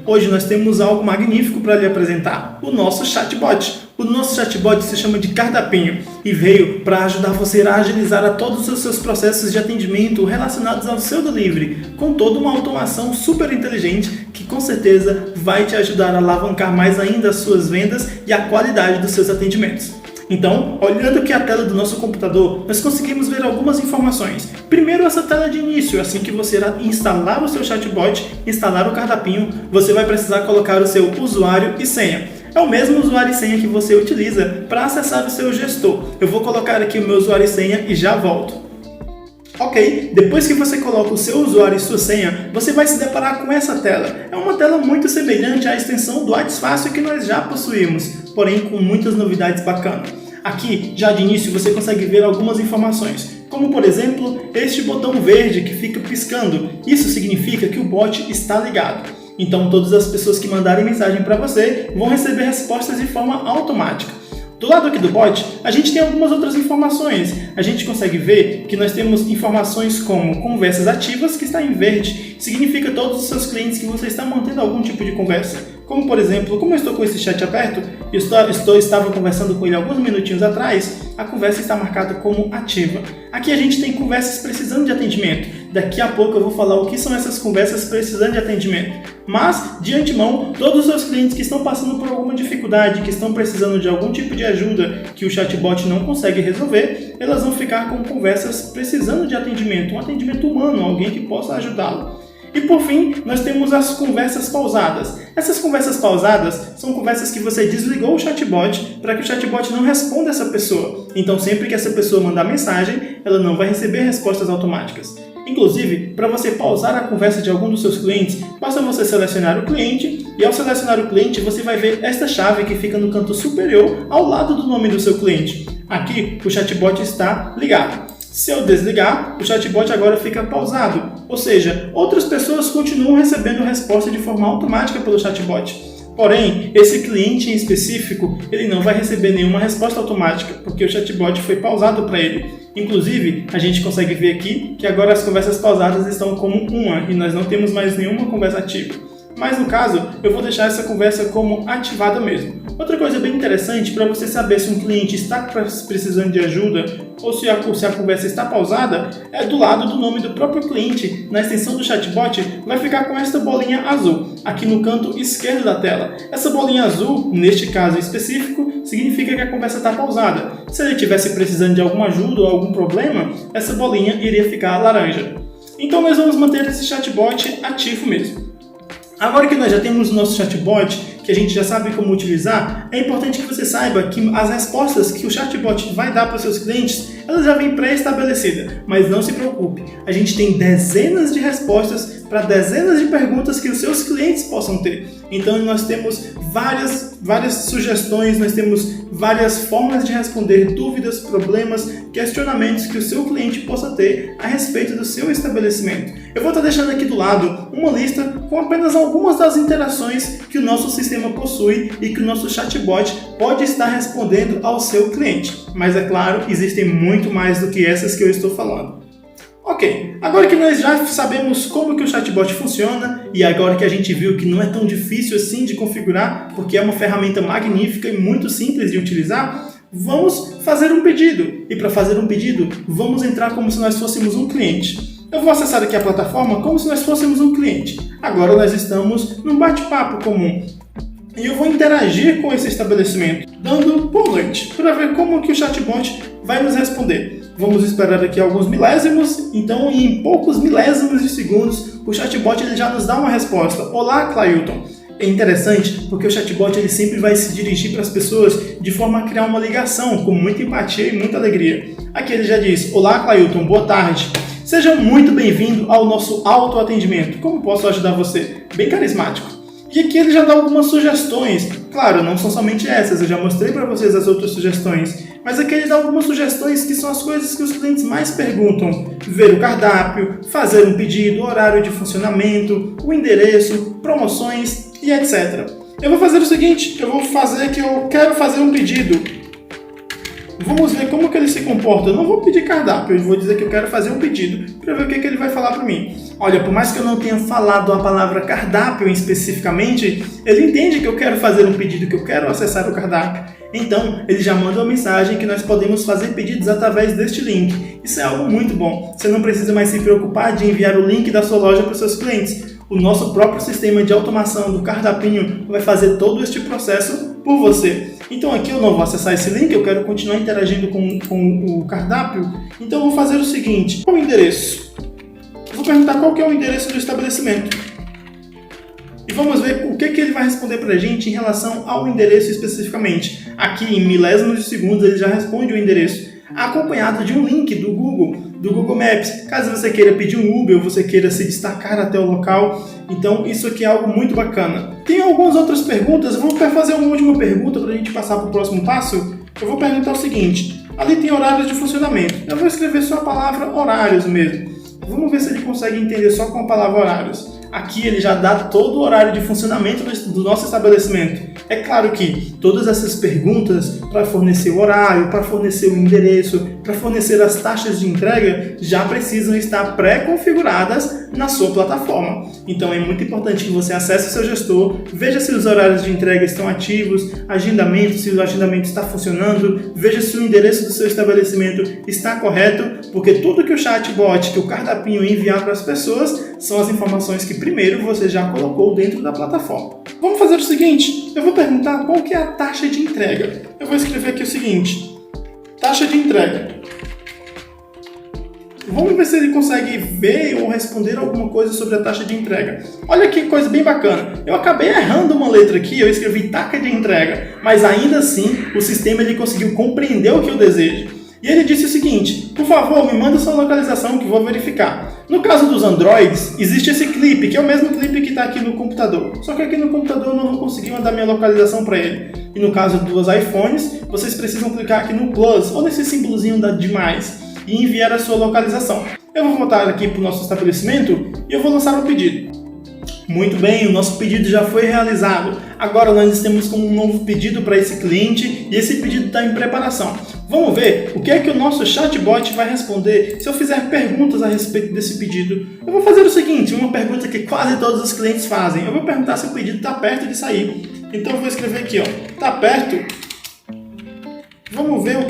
Hoje nós temos algo magnífico para lhe apresentar, o nosso chatbot. O nosso chatbot se chama de Cardapinho e veio para ajudar você a agilizar a todos os seus processos de atendimento relacionados ao seu delivery, com toda uma automação super inteligente que com certeza vai te ajudar a alavancar mais ainda as suas vendas e a qualidade dos seus atendimentos. Então, olhando aqui a tela do nosso computador, nós conseguimos ver algumas informações. Primeiro, essa tela de início. Assim que você instalar o seu chatbot, instalar o Cardapinho, você vai precisar colocar o seu usuário e senha. É o mesmo usuário e senha que você utiliza para acessar o seu gestor. Eu vou colocar aqui o meu usuário e senha e já volto. Ok, depois que você coloca o seu usuário e sua senha, você vai se deparar com essa tela. É uma tela muito semelhante à extensão do WhatsApp que nós já possuímos, porém com muitas novidades bacanas. Aqui, já de início, você consegue ver algumas informações, como por exemplo, este botão verde que fica piscando. Isso significa que o bot está ligado. Então todas as pessoas que mandarem mensagem para você vão receber respostas de forma automática. Do lado aqui do bot, a gente tem algumas outras informações. A gente consegue ver que nós temos informações como conversas ativas, que está em verde, significa todos os seus clientes que você está mantendo algum tipo de conversa. Como por exemplo, como eu estou com esse chat aberto, estava conversando com ele alguns minutinhos atrás, a conversa está marcada como ativa. Aqui a gente tem conversas precisando de atendimento. Daqui a pouco eu vou falar o que são essas conversas precisando de atendimento. Mas, de antemão, todos os seus clientes que estão passando por alguma dificuldade, que estão precisando de algum tipo de ajuda que o chatbot não consegue resolver, elas vão ficar com conversas precisando de atendimento, um atendimento humano, alguém que possa ajudá-lo. E por fim, nós temos as conversas pausadas. Essas conversas pausadas são conversas que você desligou o chatbot para que o chatbot não responda essa pessoa. Então, sempre que essa pessoa mandar mensagem, ela não vai receber respostas automáticas. Inclusive, para você pausar a conversa de algum dos seus clientes, basta você selecionar o cliente e ao selecionar o cliente você vai ver esta chave que fica no canto superior ao lado do nome do seu cliente. Aqui o chatbot está ligado. Se eu desligar, o chatbot agora fica pausado, ou seja, outras pessoas continuam recebendo resposta de forma automática pelo chatbot. Porém, esse cliente em específico, ele não vai receber nenhuma resposta automática, porque o chatbot foi pausado para ele. Inclusive, a gente consegue ver aqui que agora as conversas pausadas estão como uma e nós não temos mais nenhuma conversa ativa. Mas no caso, eu vou deixar essa conversa como ativada mesmo. Outra coisa bem interessante para você saber se um cliente está precisando de ajuda ou se a conversa está pausada é do lado do nome do próprio cliente. Na extensão do chatbot vai ficar com esta bolinha azul aqui no canto esquerdo da tela. Essa bolinha azul, neste caso específico, significa que a conversa está pausada. Se ele estivesse precisando de alguma ajuda ou algum problema, essa bolinha iria ficar laranja. Então nós vamos manter esse chatbot ativo mesmo. Agora que nós já temos o nosso chatbot, que a gente já sabe como utilizar, é importante que você saiba que as respostas que o chatbot vai dar para os seus clientes, elas já vêm pré-estabelecidas. Mas não se preocupe, a gente tem dezenas de respostas para dezenas de perguntas que os seus clientes possam ter. Então nós temos várias sugestões, nós temos várias formas de responder dúvidas, problemas, questionamentos que o seu cliente possa ter a respeito do seu estabelecimento. Eu vou estar deixando aqui do lado uma lista com apenas algumas das interações que o nosso sistema possui e que o nosso chatbot pode estar respondendo ao seu cliente. Mas é claro, existem muito mais do que essas que eu estou falando. Ok, agora que nós já sabemos como que o chatbot funciona e agora que a gente viu que não é tão difícil assim de configurar, porque é uma ferramenta magnífica e muito simples de utilizar, vamos fazer um pedido. E para fazer um pedido, vamos entrar como se nós fôssemos um cliente. Eu vou acessar aqui a plataforma como se nós fôssemos um cliente. Agora nós estamos num bate-papo comum. E eu vou interagir com esse estabelecimento, dando boa noite, para ver como que o chatbot vai nos responder. Vamos esperar aqui alguns milésimos, então em poucos milésimos de segundos, o chatbot ele já nos dá uma resposta. Olá, Clailton. É interessante porque o chatbot ele sempre vai se dirigir para as pessoas de forma a criar uma ligação, com muita empatia e muita alegria. Aqui ele já diz, olá, Clailton, boa tarde. Seja muito bem-vindo ao nosso autoatendimento. Como posso ajudar você? Bem carismático. E aqui ele já dá algumas sugestões. Claro, não são somente essas, eu já mostrei para vocês as outras sugestões. Mas aqui ele dá algumas sugestões que são as coisas que os clientes mais perguntam. Ver o cardápio, fazer um pedido, horário de funcionamento, o endereço, promoções e etc. Eu vou fazer o seguinte, eu quero fazer um pedido. Vamos ver como que ele se comporta. Eu não vou pedir cardápio, eu vou dizer que eu quero fazer um pedido para ver o que ele vai falar para mim. Olha, por mais que eu não tenha falado a palavra cardápio especificamente, ele entende que eu quero fazer um pedido, que eu quero acessar o cardápio. Então, ele já manda uma mensagem que nós podemos fazer pedidos através deste link. Isso é algo muito bom. Você não precisa mais se preocupar de enviar o link da sua loja para os seus clientes. O nosso próprio sistema de automação do cardápio vai fazer todo este processo por você. Então aqui eu não vou acessar esse link, eu quero continuar interagindo com o cardápio. Então eu vou fazer o seguinte: qual o endereço? Eu vou perguntar qual que é o endereço do estabelecimento. E vamos ver o que ele vai responder para a gente em relação ao endereço especificamente. Aqui em milésimos de segundos ele já responde o endereço, acompanhado de um link do Google Maps, caso você queira pedir um Uber ou você queira se destacar até o local. Então isso aqui é algo muito bacana. Tem algumas outras perguntas, eu vou fazer uma última pergunta para a gente passar para o próximo passo. Eu vou perguntar o seguinte: ali tem horários de funcionamento. Eu vou escrever só a palavra horários mesmo. Vamos ver se ele consegue entender só com a palavra horários. Aqui ele já dá todo o horário de funcionamento do nosso estabelecimento. É claro que todas essas perguntas para fornecer o horário, para fornecer o endereço, para fornecer as taxas de entrega, já precisam estar pré-configuradas na sua plataforma. Então é muito importante que você acesse o seu gestor, veja se os horários de entrega estão ativos, agendamento, se o agendamento está funcionando, veja se o endereço do seu estabelecimento está correto, porque tudo que o chatbot, que o cardápio enviar para as pessoas, são as informações que primeiro você já colocou dentro da plataforma. Vamos fazer o seguinte: eu vou perguntar qual que é a taxa de entrega. Eu vou escrever aqui o seguinte: taxa de entrega. Vamos ver se ele consegue ver ou responder alguma coisa sobre a taxa de entrega. Olha que coisa bem bacana. Eu acabei errando uma letra aqui, eu escrevi taxa de entrega, mas ainda assim o sistema ele conseguiu compreender o que eu desejo. E ele disse o seguinte: por favor, me manda sua localização que vou verificar. No caso dos Androids, existe esse clipe, que é o mesmo clipe que está aqui no computador. Só que aqui no computador eu não vou conseguir mandar minha localização para ele. E no caso dos iPhones, vocês precisam clicar aqui no Plus, ou nesse símbolozinho de mais, e enviar a sua localização. Eu vou voltar aqui para o nosso estabelecimento e eu vou lançar um pedido. Muito bem, o nosso pedido já foi realizado. Agora nós temos como um novo pedido para esse cliente e esse pedido está em preparação. Vamos ver o que é que o nosso chatbot vai responder se eu fizer perguntas a respeito desse pedido. Eu vou fazer o seguinte, uma pergunta que quase todos os clientes fazem. Eu vou perguntar se o pedido está perto de sair. Então eu vou escrever aqui, está perto? Vamos ver o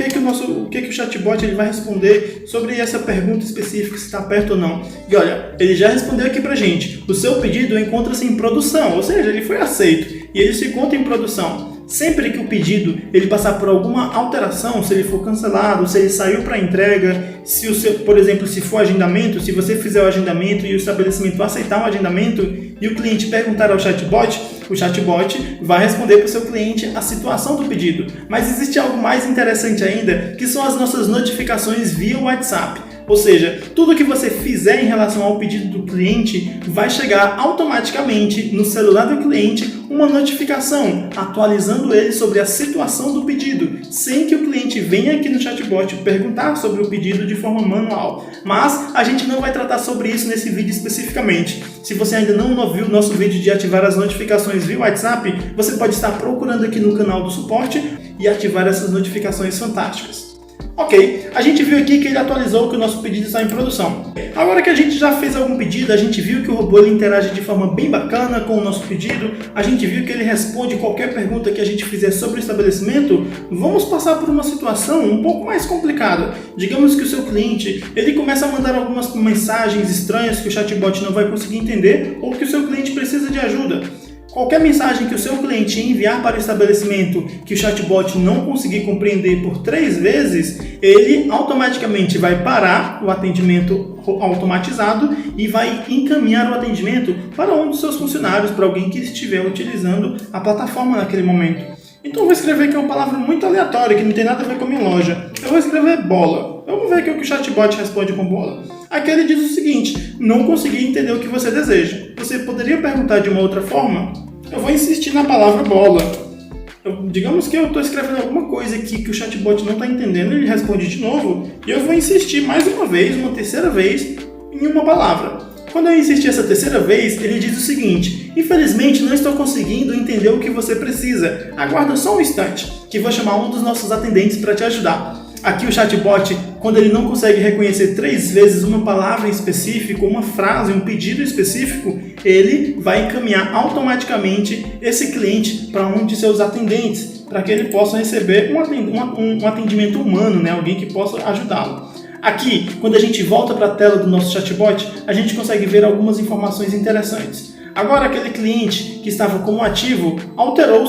que o chatbot ele vai responder sobre essa pergunta específica, se está perto ou não. E olha, ele já respondeu aqui pra gente: o seu pedido encontra-se em produção, ou seja, ele foi aceito e ele se encontra em produção. Sempre que o pedido ele passar por alguma alteração, se ele for cancelado, se ele saiu para entrega, se o seu, por exemplo, se for agendamento, se você fizer o agendamento e o estabelecimento aceitar o agendamento e o cliente perguntar ao chatbot, o chatbot vai responder para o seu cliente a situação do pedido. Mas existe algo mais interessante ainda, que são as nossas notificações via WhatsApp. Ou seja, tudo que você fizer em relação ao pedido do cliente vai chegar automaticamente no celular do cliente uma notificação atualizando ele sobre a situação do pedido, sem que o cliente venha aqui no chatbot perguntar sobre o pedido de forma manual. Mas a gente não vai tratar sobre isso nesse vídeo especificamente. Se você ainda não viu o nosso vídeo de ativar as notificações via WhatsApp, você pode estar procurando aqui no canal do suporte e ativar essas notificações fantásticas. Ok, a gente viu aqui que ele atualizou que o nosso pedido está em produção. Agora que a gente já fez algum pedido, a gente viu que o robô ele interage de forma bem bacana com o nosso pedido, a gente viu que ele responde qualquer pergunta que a gente fizer sobre o estabelecimento, vamos passar por uma situação um pouco mais complicada. Digamos que o seu cliente ele começa a mandar algumas mensagens estranhas que o chatbot não vai conseguir entender ou que o seu cliente precisa de ajuda. Qualquer mensagem que o seu cliente enviar para o estabelecimento que o chatbot não conseguir compreender por 3 vezes, ele automaticamente vai parar o atendimento automatizado e vai encaminhar o atendimento para um dos seus funcionários, para alguém que estiver utilizando a plataforma naquele momento. Então eu vou escrever aqui uma palavra muito aleatória, que não tem nada a ver com a minha loja. Eu vou escrever bola. Vamos ver o que o chatbot responde com bola. Aqui ele diz o seguinte: não consegui entender o que você deseja. Você poderia perguntar de uma outra forma? Eu vou insistir na palavra bola. Digamos que eu estou escrevendo alguma coisa aqui que o chatbot não está entendendo, ele responde de novo, e eu vou insistir mais uma vez, uma terceira vez, em uma palavra. Quando eu insistir essa terceira vez, ele diz o seguinte: infelizmente não estou conseguindo entender o que você precisa. Aguarda só um instante, que vou chamar um dos nossos atendentes para te ajudar. Aqui o chatbot, quando ele não consegue reconhecer 3 vezes uma palavra em específico, uma frase, um pedido específico, ele vai encaminhar automaticamente esse cliente para um de seus atendentes, para que ele possa receber um atendimento humano, né? Alguém que possa ajudá-lo. Aqui, quando a gente volta para a tela do nosso chatbot, a gente consegue ver algumas informações interessantes. Agora, aquele cliente que estava como ativo alterou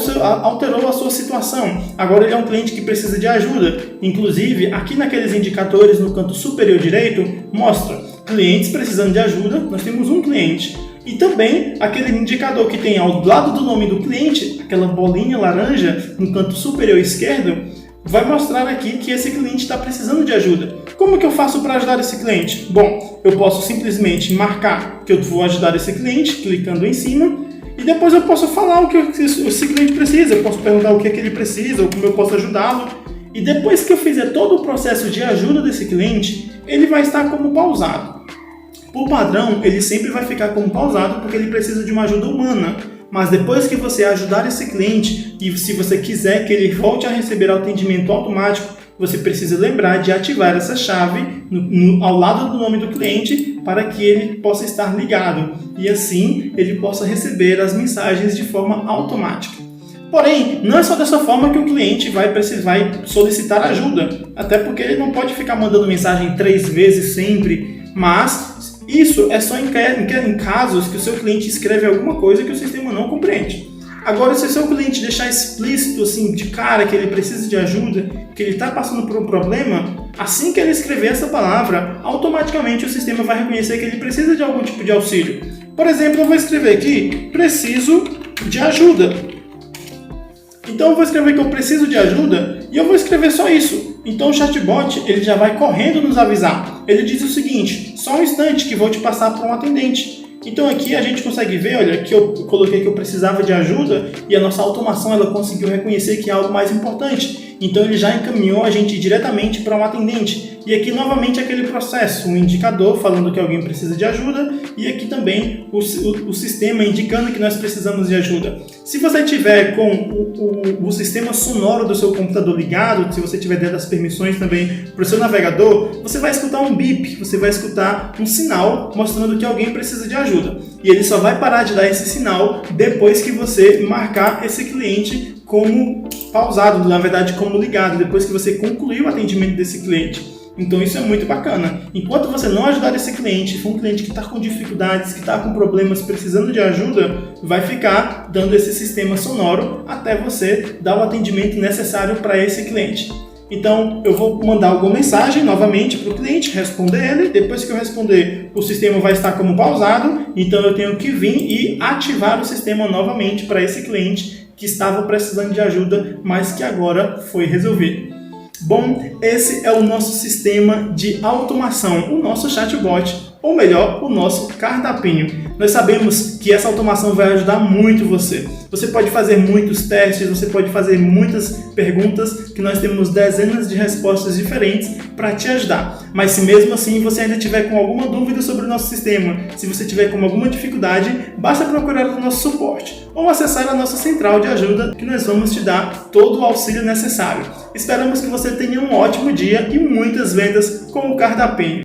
a sua situação. Agora ele é um cliente que precisa de ajuda. Inclusive, aqui naqueles indicadores no canto superior direito, mostra clientes precisando de ajuda. Nós temos um cliente. E também aquele indicador que tem ao lado do nome do cliente, aquela bolinha laranja no canto superior esquerdo, vai mostrar aqui que esse cliente está precisando de ajuda. Como que eu faço para ajudar esse cliente? Bom, eu posso simplesmente marcar que eu vou ajudar esse cliente, clicando em cima, e depois eu posso falar o que esse cliente precisa, eu posso perguntar o que é que ele precisa, ou como eu posso ajudá-lo. E depois que eu fizer todo o processo de ajuda desse cliente, ele vai estar como pausado. Por padrão, ele sempre vai ficar como pausado porque ele precisa de uma ajuda humana. Mas depois que você ajudar esse cliente e se você quiser que ele volte a receber atendimento automático, você precisa lembrar de ativar essa chave ao lado do nome do cliente para que ele possa estar ligado e assim ele possa receber as mensagens de forma automática. Porém, não é só dessa forma que o cliente vai solicitar ajuda, até porque ele não pode ficar mandando mensagem 3 vezes sempre, mas isso é só em casos que o seu cliente escreve alguma coisa que o sistema não compreende. Agora, se o seu cliente deixar explícito assim, de cara que ele precisa de ajuda, que ele está passando por um problema, assim que ele escrever essa palavra, automaticamente o sistema vai reconhecer que ele precisa de algum tipo de auxílio. Por exemplo, eu vou escrever aqui, preciso de ajuda. Então eu vou escrever que eu preciso de ajuda e eu vou escrever só isso. Então o chatbot ele já vai correndo nos avisar. Ele diz o seguinte, só um instante que vou te passar para um atendente. Então aqui a gente consegue ver, olha, que eu coloquei que eu precisava de ajuda e a nossa automação ela conseguiu reconhecer que é algo mais importante. Então ele já encaminhou a gente diretamente para um atendente. E aqui novamente aquele processo, um indicador falando que alguém precisa de ajuda e aqui também o sistema indicando que nós precisamos de ajuda. Se você tiver com o sistema sonoro do seu computador ligado, se você tiver dentro das permissões também para o seu navegador, você vai escutar um bip, você vai escutar um sinal mostrando que alguém precisa de ajuda. E ele só vai parar de dar esse sinal depois que você marcar esse cliente como pausado, na verdade como ligado, depois que você concluir o atendimento desse cliente. Então isso é muito bacana. Enquanto você não ajudar esse cliente, for um cliente que está com dificuldades, que está com problemas, precisando de ajuda, vai ficar dando esse sistema sonoro até você dar o atendimento necessário para esse cliente. Então eu vou mandar alguma mensagem novamente para o cliente, responder ele. Depois que eu responder, o sistema vai estar como pausado. Então eu tenho que vir e ativar o sistema novamente para esse cliente que estava precisando de ajuda, mas que agora foi resolvido. Bom, esse é o nosso sistema de automação, o nosso chatbot, ou melhor, o nosso cardápio. Nós sabemos que essa automação vai ajudar muito você. Você pode fazer muitos testes, você pode fazer muitas perguntas, que nós temos dezenas de respostas diferentes para te ajudar. Mas se mesmo assim você ainda tiver com alguma dúvida sobre o nosso sistema, se você tiver com alguma dificuldade, basta procurar o nosso suporte ou acessar a nossa central de ajuda, que nós vamos te dar todo o auxílio necessário. Esperamos que você tenha um ótimo dia e muitas vendas com o cardápio.